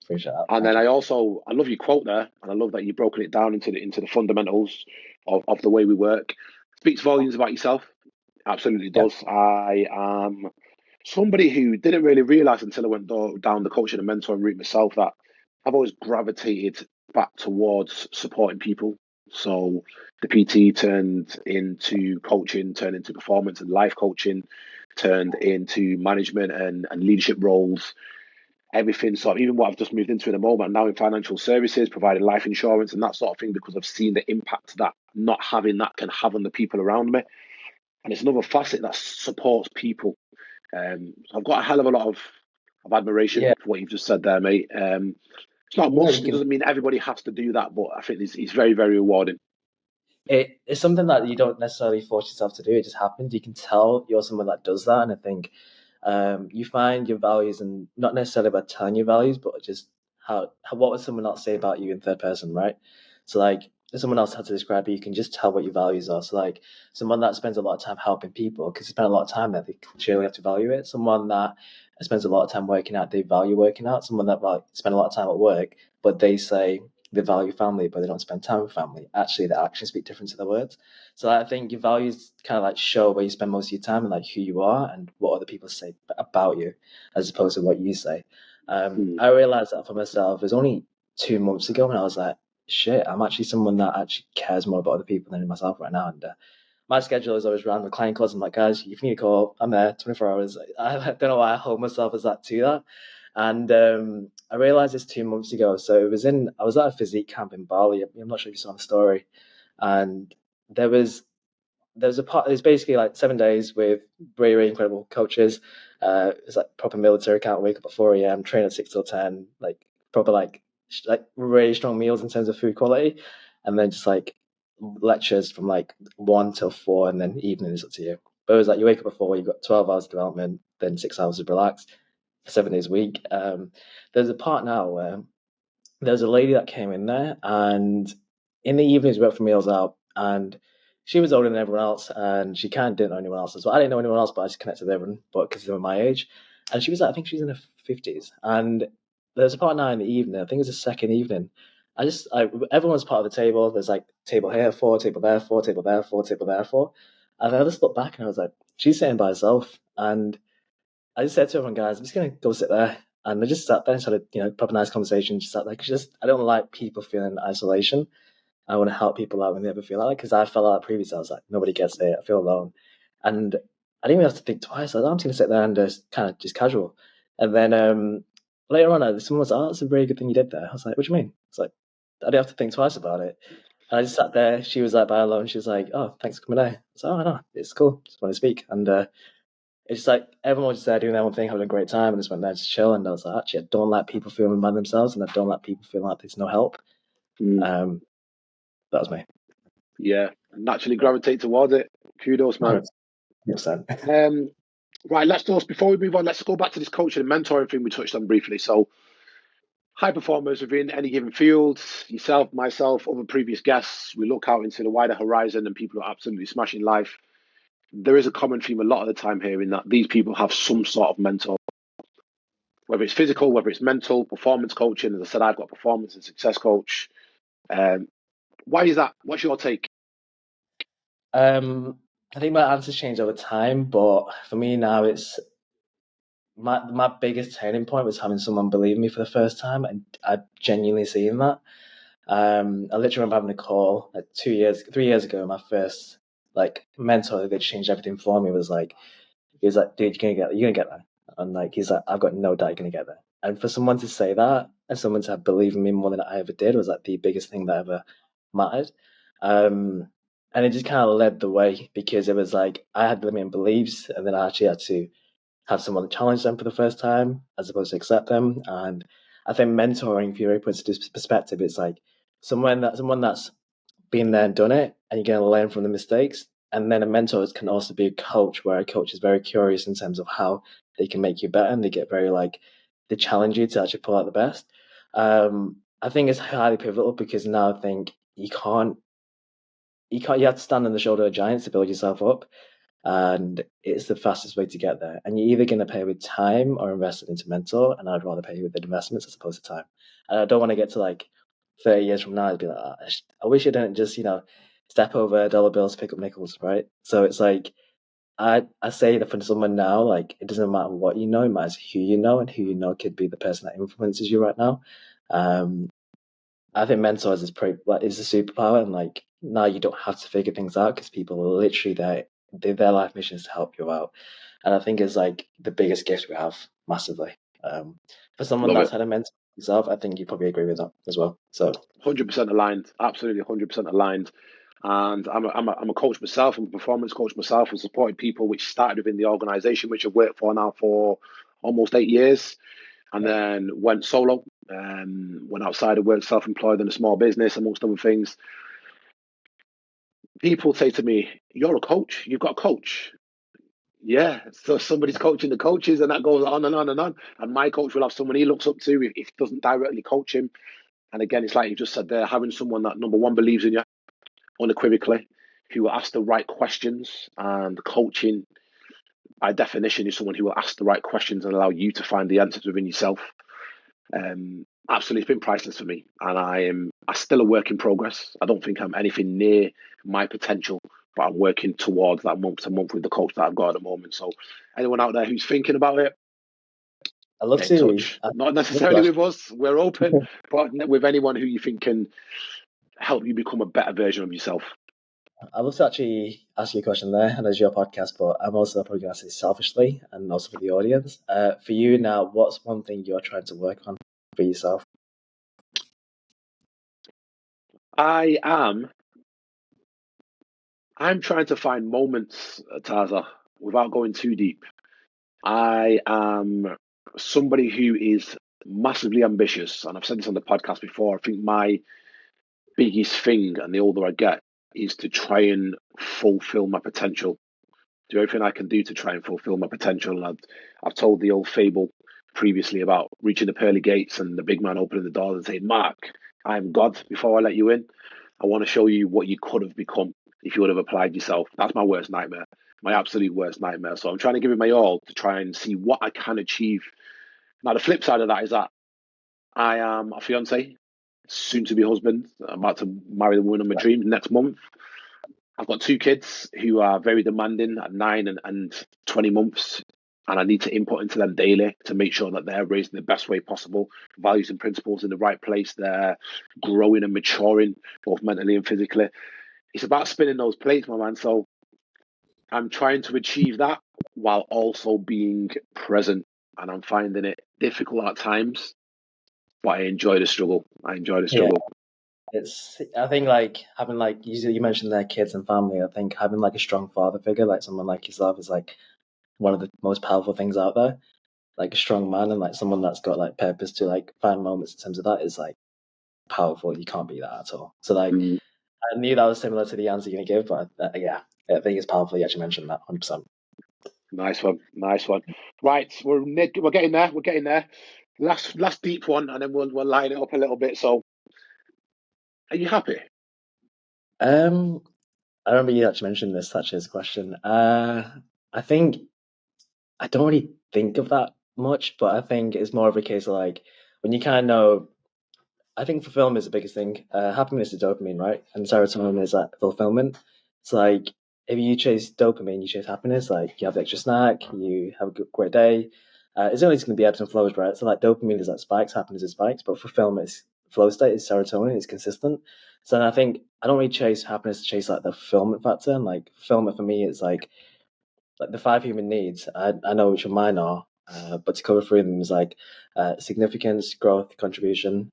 appreciate that. And Thank then you. I love your quote there, and I love that you've broken it down into the fundamentals of the way we work. Speaks volumes about yourself. Absolutely Yeah. does. I am somebody who didn't really realize until I went down the coaching and mentoring route myself that I've always gravitated back towards supporting people. So the PT turned into coaching, turned into performance and life coaching, turned into management and leadership roles. Everything sort of, even what I've just moved into in a moment, now in financial services, providing life insurance and that sort of thing, because I've seen the impact that not having that can have on the people around me. And it's another facet that supports people. So I've got a hell of a lot of admiration Yeah. for what you've just said there, mate. It's not a No, you must. It can. doesn't mean everybody has to do that, but I think it's very, very rewarding. It's something that you don't necessarily force yourself to do. It just happens. You can tell you're someone that does that, and I think you find your values, and not necessarily about telling your values, but just how what would someone else say about you in third person, right? So like if someone else had to describe you can just tell what your values are. So like someone that spends a lot of time helping people because they spend a lot of time there, they clearly have to value it. Someone that spends a lot of time working out, they value working out. Someone that like spend a lot of time at work, but they say they value family, but they don't spend time with family. Actually, the actions speak different to the words. So I think your values kind of like show where you spend most of your time and like who you are and what other people say about you, as opposed to what you say. Hmm. I realized that for myself. It was only 2 months ago when I was like, shit, I'm actually someone that actually cares more about other people than myself right now. And my schedule is always around with client calls. I'm like, guys, if you need a call, I'm there 24 hours. I don't know why I hold myself as that to that. And I realized this 2 months ago. So I was at a physique camp in Bali. I'm not sure if you saw the story. And there was a part. It's basically like 7 days with really, really incredible coaches. It's like proper military. Can't wake up at 4 a.m. Train at 6 till 10. Like proper like really strong meals in terms of food quality, and then just like lectures from like 1 till 4, and then evening is up to you. But it was like you wake up at 4, you got 12 hours of development, then 6 hours of relax, 7 days a week. There's a part now where there's a lady that came in there, and in the evenings we went for meals out, and she was older than everyone else, and she kind of didn't know anyone else as well. I didn't know anyone else, but I just connected with everyone, but because they were my age. And she was like, I think she's in her 50s, and there's a part now in the evening. I think it was the second evening, everyone's part of the table. There's like table here, four, table there, four, table there, four, table there, four. And I just looked back and I was like, she's sitting by herself. And I just said to everyone, guys, I'm just gonna go sit there. And I just sat there and started, proper nice conversation. Just sat there because I don't like people feeling isolation. I want to help people out when they ever feel like that, because I felt like that previously. I was like, nobody gets it. I feel alone. And I didn't even have to think twice. I was like, I'm just going to sit there and just kind of just casual. And then later on, someone was like, oh, that's a very good thing you did there. I was like, what do you mean? It's like, I didn't have to think twice about it. And I just sat there. She was like by alone. She was like, oh, thanks for coming there. I was like, oh, no, it's cool. Just want to speak. And it's just like everyone was just there doing their own thing, having a great time, and just went there to chill. And I was like, actually, I don't like people feeling by themselves, and I don't like people feeling like there's no help. That was me. Yeah, naturally gravitate towards it. Kudos, man. 100%. Right, before we move on, let's go back to this coaching and mentoring thing we touched on briefly. So, high performers within any given field, yourself, myself, other previous guests, we look out into the wider horizon and people are absolutely smashing life. There is a common theme a lot of the time here in that these people have some sort of mentor, whether it's physical, whether it's mental, performance coaching. As I said, I've got a performance and success coach. Why is that? What's your take? I think my answers change over time, but for me now, it's my biggest turning point was having someone believe in me for the first time, and I genuinely seen that. I literally remember having a call like 3 years ago. My first mentor that changed everything for me was like, he was like, dude, you're gonna get there. And like, he's like, I've got no doubt you're gonna get there. And for someone to say that and someone to believe in me more than I ever did was like the biggest thing that ever mattered. And it just kind of led the way, because it was like I had limiting beliefs, and then I actually had to have someone challenge them for the first time as opposed to accept them. And I think mentoring, if you really put it into perspective, it's like someone that's been there and done it, and you're going to learn from the mistakes. And then a mentor can also be a coach, where a coach is very curious in terms of how they can make you better, and they get very they challenge you to actually pull out the best. I think it's highly pivotal, because now I think you have to stand on the shoulder of giants to build yourself up, and it's the fastest way to get there. And you're either going to pay with time or invest it into mentor, and I'd rather pay with the investments as opposed to time. And I don't want to get to 30 years from now and be like, I wish I didn't just step over dollar bills to pick up nickels, right? So it's like I say that for someone now, it doesn't matter what you know, it matters who you know, and who you know could be the person that influences you right now. I think mentors is is a superpower, and now you don't have to figure things out, because people are literally there. Their life mission is to help you out, and I think it's the biggest gift we have, massively. For someone Love that's it. had a mentor himself, I think you probably agree with that as well. So 100% aligned, absolutely 100% aligned. And I'm a coach myself. I'm a performance coach myself, and supported people which started within the organisation which I've worked for now for almost 8 years, and then went solo, went outside of work, self-employed in a small business, amongst other things. People say to me, "You're a coach. You've got a coach." Yeah, so somebody's coaching the coaches, and that goes on and on and on. And my coach will have someone he looks up to if he doesn't directly coach him. And again, it's like you just said there, having someone that, number one, believes in you unequivocally, who will ask the right questions. And coaching, by definition, is someone who will ask the right questions and allow you to find the answers within yourself. Absolutely, it's been priceless for me, and I'm still a work in progress. I don't think I'm anything near my potential, but I'm working towards that month to month with the coach that I've got at the moment. So, anyone out there who's thinking about it, I love get in to. touch. Not necessarily with us; we're open, but with anyone who you think can help you become a better version of yourself. I'd love to actually ask you a question there, and as your podcast, but I'm also probably going to say selfishly, and also for the audience. For you now, what's one thing you're trying to work on for yourself? I'm trying to find moments, Taza, without going too deep. I am somebody who is massively ambitious, and I've said this on the podcast before. I think my biggest thing, and the older I get, is to try and fulfill my potential. Do everything I can do to try and fulfill my potential. And I've told the old fable previously about reaching the pearly gates and the big man opening the doors and saying, "Mark, I am God before I let you in. I want to show you what you could have become if you would have applied yourself." That's my worst nightmare, my absolute worst nightmare. So I'm trying to give it my all to try and see what I can achieve. Now, the flip side of that is that I am a fiance. soon-to-be husband. I'm about to marry the woman of my dreams next month. I've got 2 kids who are very demanding at 9 and 20 months, and I need to input into them daily to make sure that they're raised in the best way possible, values and principles in the right place. They're growing and maturing, both mentally and physically. It's about spinning those plates, my man. So I'm trying to achieve that while also being present, and I'm finding it difficult at times, but I enjoy the struggle. Yeah, I think like having like you mentioned their kids and family. I think having like a strong father figure, like someone like yourself, is like one of the most powerful things out there. Like a strong man and like someone that's got like purpose to like find moments in terms of that is like powerful. You can't beat that at all. So like Mm, I knew that was similar to the answer you're gonna give, but yeah, I think it's powerful. You actually mentioned that 100%. nice one, nice one. Right, we're getting there. We're getting there. Last deep one, and then we'll line it up a little bit. So, are you happy? Um, I remember you actually mentioned this actually as a question. I think I don't really think of that much, but I think it's more of a case of like when you kind of know. I think fulfillment is the biggest thing. Happiness is dopamine, right? And serotonin is that fulfillment. It's like if you chase dopamine, you chase happiness. Like you have the extra snack, you have a great day. It's always going to be ebbs and flows, right? So like dopamine is like spikes, happiness is spikes, but fulfillment is flow state is serotonin. It's consistent. So then I think I don't really chase happiness to chase like the fulfillment factor. And like fulfillment for me is like the 5 human needs. I know which of mine are, but to cover through them is like significance, growth, contribution.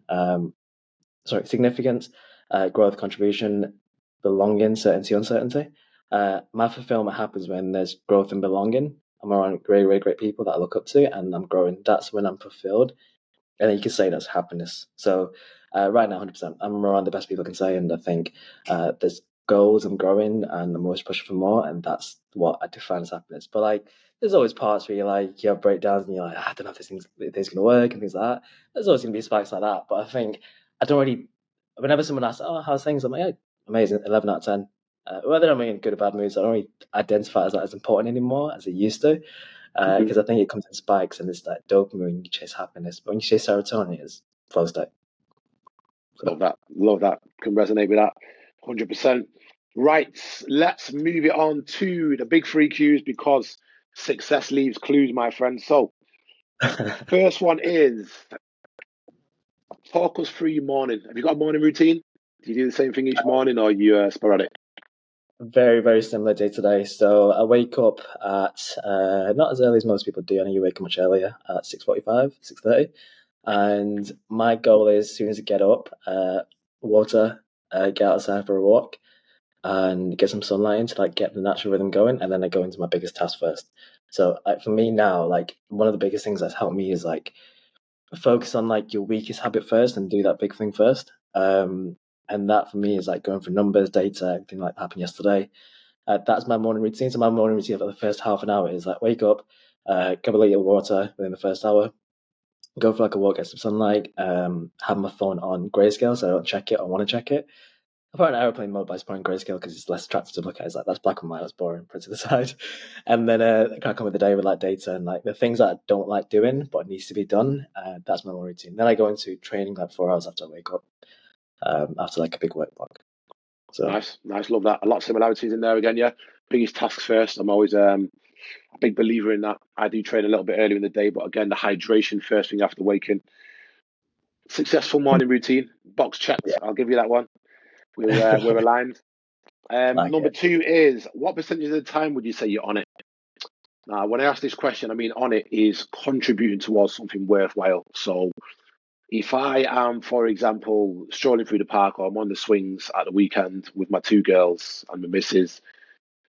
Significance, growth, contribution, belonging, certainty, uncertainty. My fulfillment happens when there's growth and belonging. I'm around great, great, great people that I look up to, and I'm growing. That's when I'm fulfilled, and then you can say that's happiness. So right now, 100%, I'm around the best people I can say, and I think there's goals. I'm growing, and I'm always pushing for more, and that's what I define as happiness. But like, there's always parts where you have breakdowns, and you're like, I don't know if this gonna work, and things like that. There's always gonna be spikes like that. But I think I don't really. Whenever someone asks, "Oh, how's things?" I'm like, "Yeah, amazing, 11 out of 10." Whether I'm in good or bad moods, I don't really identify as that as important anymore as I used to Mhm. because I think it comes in spikes and it's like dopamine, you chase happiness, but when you chase serotonin, it's flow state. So. Love that. Love that. Can resonate with that 100%. Right, let's move it on to the big three Qs because success leaves clues, my friend. So, first one is talk us through your morning. Have you got a morning routine? Do you do the same thing each morning or are you sporadic? Very, very similar day to day. So I wake up at not as early as most people do. I know you wake up much earlier at 6:45, 6:30. And my goal is as soon as I get up, water, get outside for a walk, and get some sunlight in to like get the natural rhythm going, and then I go into my biggest task first. So for me now, like one of the biggest things that's helped me is like focus on like your weakest habit first and do that big thing first. And that for me is like going for numbers, data, everything like that happened yesterday. That's my morning routine. So my morning routine for the first half an hour is like wake up, grab a liter of water within the first hour, go for like a walk, get some sunlight, have my phone on grayscale so I don't check it or want to check it. I put an aeroplane mode by putting grayscale because it's less attractive to look at. It's like that's black and white, that's boring, put it to the side. And then crack on with the day with like data and like the things that I don't like doing but needs to be done. That's my morning routine. Then I go into training like 4 hours after I wake up, after like a big work block. So Nice, nice. Love that. A lot of similarities in there again, yeah. Biggest tasks first. I'm always a big believer in that. I do train a little bit earlier in the day, but again, the hydration first thing after waking. Successful morning routine. Box checked. I'll give you that one. We're aligned. like Number it. two is what percentage of the time would you say you're on it? Now, when I ask this question, I mean on it is contributing towards something worthwhile. So if I am, for example, strolling through the park or I'm on the swings at the weekend with my 2 girls and my missus,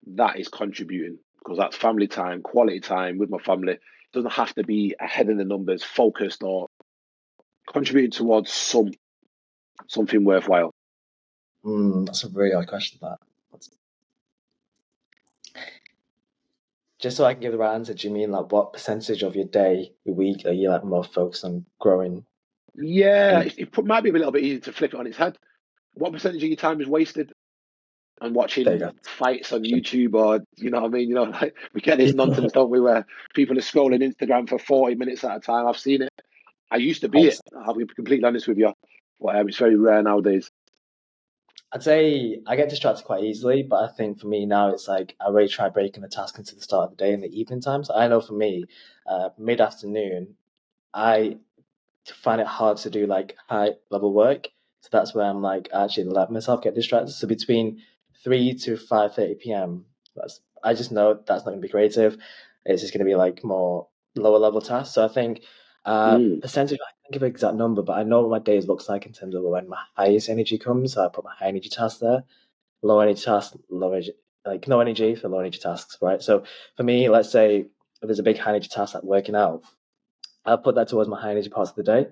that is contributing because that's family time, quality time with my family. It doesn't have to be ahead in the numbers, focused or contributing towards something worthwhile. That's a really hard question. Just so I can give the right answer, do you mean like what percentage of your day, your week, are you like more focused on growing? Yeah, And it might be a little bit easy to flip it on its head. What percentage of your time is wasted on there you watching fights on YouTube or you know what I mean? You know, like we get this go. nonsense, don't we, where people are scrolling Instagram for 40 minutes at a time. I've seen it. I used to be it. I'll be completely honest with you. But it's very rare nowadays. I'd say I get distracted quite easily, but I think for me now it's like I really try breaking the task into the start of the day in the evening times. I know for me, mid afternoon, I find it hard to do like high level work. So that's where I'm like actually let myself get distracted. So between 3 to 5:30 p.m., I just know that's not gonna be creative. It's just gonna be like more lower level tasks. So I think Mm. percentage I can't give an exact number, but I know what my days looks like in terms of when my highest energy comes. So I put my high energy task there, low energy task, low energy like no energy for low energy tasks, right? So for me, let's say if there's a big high energy task like working out, I'll put that towards my high energy parts of the day.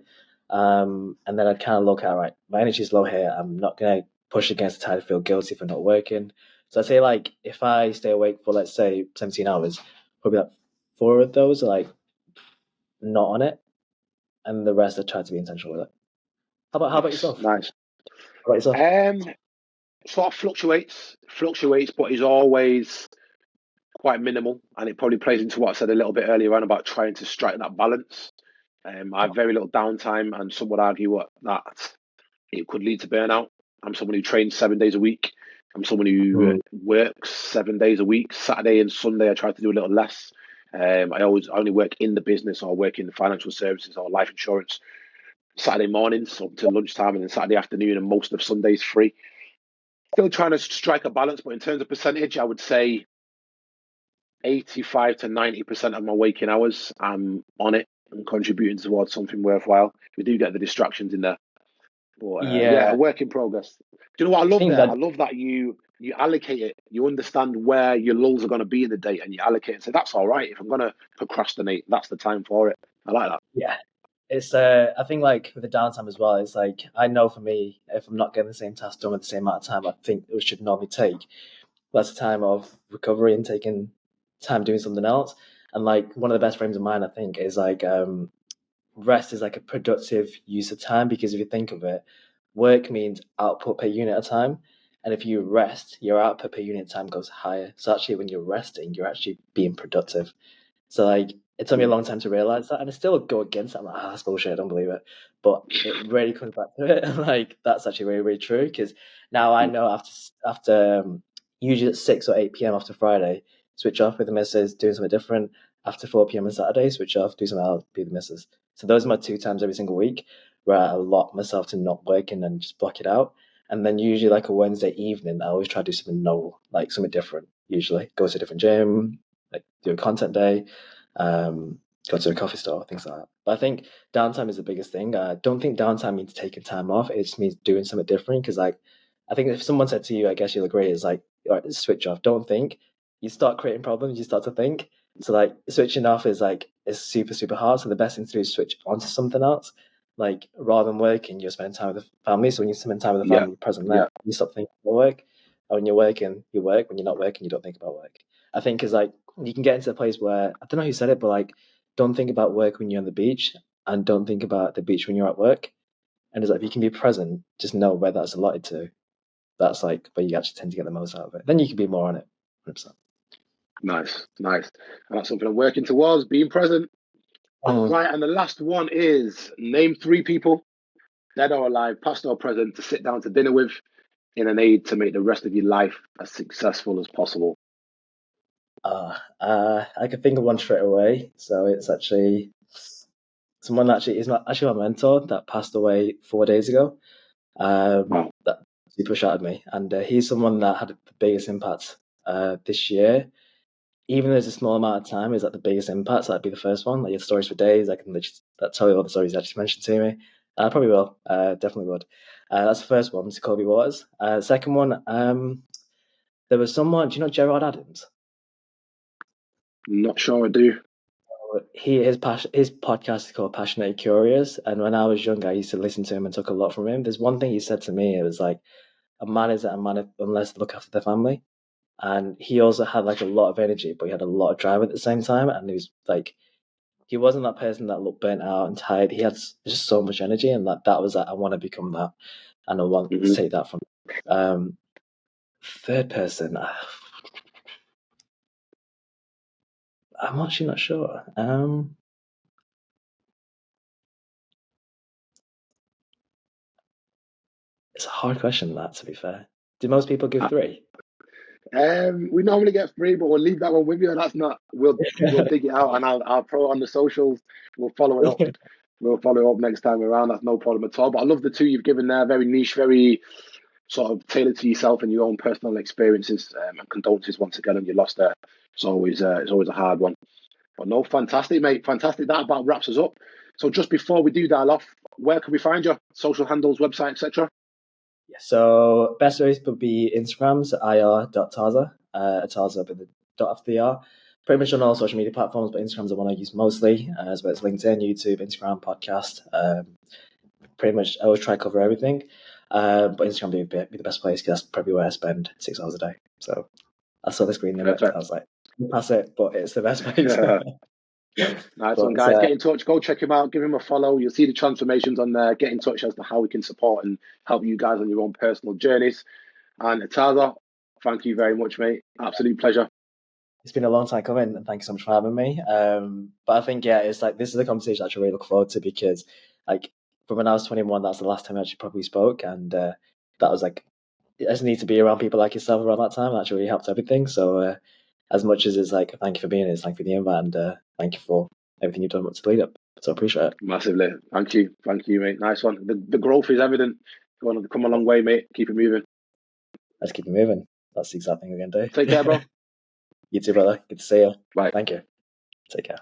And then I'd kind of look at, right, my energy is low here. I'm not going to push against the tide, feel guilty for not working. So I'd say, like, if I stay awake for, let's say, 17 hours, probably like 4 of those are like not on it. And the rest I try to be intentional with it. How about Nice, yourself? nice. How about yourself? Um, Sort of fluctuates, but is always quite minimal, and it probably plays into what I said a little bit earlier on about trying to strike that balance. I have very little downtime, and some would argue that it could lead to burnout. I'm someone who trains 7 days a week. I'm someone who Mm. works 7 days a week. Saturday and Sunday, I try to do a little less. I only work in the business or work in the financial services or life insurance Saturday mornings up to lunchtime, and then Saturday afternoon, and most of Sundays free. Still trying to strike a balance, but in terms of percentage, I would say 85 to 90% of my waking hours, I'm on it and contributing towards something worthwhile. We do get the distractions in there, but yeah, a Yeah, work in progress. Do you know what I I love think there? that, I love that you allocate it. You understand where your lulls are going to be in the day, and you allocate and say that's all right. If I'm going to procrastinate, that's the time for it. I like that. yeah. It's I think like with the downtime as well, it's like I know for me, if I'm not getting the same task done with the same amount of time I think it should normally take, that's a time of recovery and taking time doing something else. And like one of the best frames of mind, I think, is like rest is like a productive use of time because if you think of it, work means output per unit of time. And if you rest, your output per unit of time goes higher. So actually when you're resting, you're actually being productive. So like it took me a Mm. long time to realize that, and I still go against it. I'm like, that's bullshit. I don't believe it. But it really comes back to it. Like that's actually really, really true. Because now I know after usually at 6 or 8 p.m. after Friday, switch off with the missus, doing something different. After 4 p.m. on Saturday, switch off, do something else, be the missus. So those are my 2 times every single week where I allot myself to not working and just block it out. And then usually like a Wednesday evening, I always try to do something novel, like something different. Usually go to a different gym, like do a content day, um, go to a coffee store, things like that. But I think downtime is the biggest thing. I don't think downtime means taking time off. It just means doing something different. Because like, I think if someone said to you, I guess you'll agree, it's like, all right, switch off. Don't think. You start creating problems. You start to think. So like switching off is like it's super super hard. So the best thing to do is switch onto something else. Like rather than working, you're spending time with the family. So when you spend time with the Yeah, family, you're present there. yeah, You stop thinking about work. And when you're working, you work. When you're not working, you don't think about work. I think is like you can get into a place where I don't know who said it, but like don't think about work when you're on the beach and don't think about the beach when you're at work. And it's like if you can be present, just know where that's allotted to. That's like where you actually tend to get the most out of it. Then you can be more on it. 100%. nice, nice. And that's something I'm working towards. Being present. Right, and the last one is name three people, dead or alive, past or present, to sit down to dinner with in an aid to make the rest of your life as successful as possible. I could think of one straight away. So it's actually someone that actually is not actually my mentor that passed away 4 days ago. Wow. That super shattered me, and he's someone that had the biggest impact this year. Even though it's a small amount of time, is that the biggest impact? So that'd be the first one. Like your stories for days, I can literally tell you all the stories you actually mentioned to me. I probably will. Definitely would. That's the first one. It's Kobe Waters. Second one, there was someone. Do you know Gerard Adams? Not sure I do. His podcast is called Passionate Curious, and when I was younger, I used to listen to him and took a lot from him. There's one thing he said to me. It was like, "A man isn't a man unless they look after their family." And he also had like a lot of energy, but he had a lot of drive at the same time. And he was like, he wasn't that person that looked burnt out and tired. He had just so much energy, and that was like, I want to become that, and I want to Hmm. take that from. Um, Third person, I'm actually not sure. It's a hard question, that, to be fair. Do most people give 3? We normally get 3, but we'll leave that one with you. That's not. We'll dig it out, and I'll throw it on the socials. We'll follow it up. We'll follow it up next time around. That's no problem at all. But I love the 2 you've given there. Very niche, very sort of tailored to yourself and your own personal experiences. And condolences once again on your loss there. It's always a hard one. But no, fantastic, mate. Fantastic. That about wraps us up. So just before we do dial off, where can we find you? Social handles, website, etc. So best ways would be Instagram's ir.taza, Taza with the dot after the R. Pretty much on all social media platforms, but Instagram's the one I use mostly, as well as LinkedIn, YouTube, Instagram, podcast. Pretty much I always try to cover everything. But Instagram would be the best place because that's probably where I spend 6 hours a day. So I saw the screen limit. I was like, pass it, but it's the best place. Nice one, guys. Get in touch. Go check him out. Give him a follow. You'll see the transformations on there. Get in touch as to how we can support and help you guys on your own personal journeys. And Irtaza, thank you very much, mate. Absolute pleasure. It's been a long time coming, and thank you so much for having me. But I think, it's like this is a conversation I actually really look forward to because, like, from when I was 21, that's the last time I actually probably spoke, and that was like, I just need to be around people like yourself around that time. That actually really helped everything. So, as much as it's like, thank you for being here, thank you for the invite, and thank you for everything you've done to lead up. So I appreciate it. Massively. Thank you, mate. Nice one. The growth is evident. You want to come a long way, mate. Keep it moving. Let's keep it moving. That's the exact thing we're going to do. Take care, bro. You too, brother. Good to see you. Bye. Thank you. Take care.